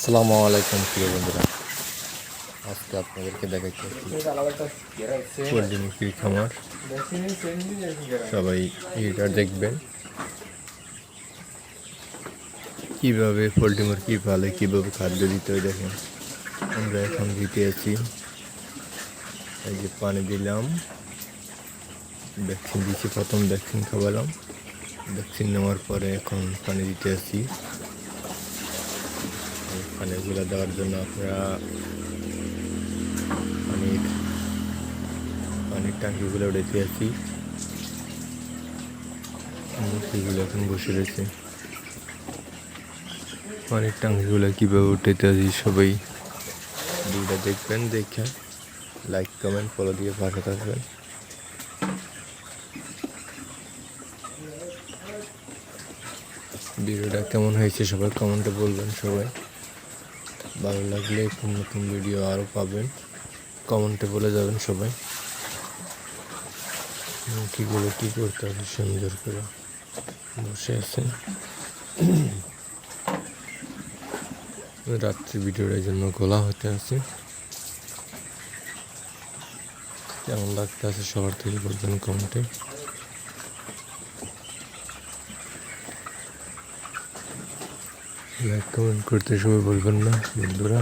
আসসালামু আলাইকুম প্রিয় বন্ধুরা, আজকে আপনাদেরকে দেখাচ্ছি পোলট্রি মুরগির খামার। সবাই এটা দেখবেন কীভাবে পোলট্রি মুরগি পালে, কীভাবে খাদ্য দিতে হয়। দেখেন আমরা এখন দিতে আছি, এই যে পানি দিলাম, ভ্যাকসিন দিয়েছি, প্রথম ভ্যাকসিন খাওয়ালাম। ভ্যাকসিন নেওয়ার পরে এখন পানি দিতে আছি। পানিগুলো দেওয়ার জন্য আপনারা পানির ট্যাঙ্কিগুলো উঠেতে আছি। মুরগিগুলো এখন বসে রয়েছে, পানির ট্যাঙ্কিগুলো কীভাবে উঠাইতে আছি। সবাই ভিডিওটা দেখবেন, দেখে লাইক কমেন্ট ফলো দিয়ে পাশে থাকবেন। ভিডিওটা কেমন হয়েছে সবাই কমেন্টে বলবেন। সবাই ভালো লাগলে নতুন নতুন ভিডিও আরও পাবেন, কমেন্টে বলে যাবেন। সবাই মুরগিগুলো কী করতে হবে, সুন্দর করে বসে আছেন। রাত্রি ভিডিওটার জন্য গোলা হতে আছে। কেমন লাগতে আছে সবার থেকে বলবেন কমেন্টে। লাইক কমেন্ট করতে সবাই বলবেন না বন্ধুরা।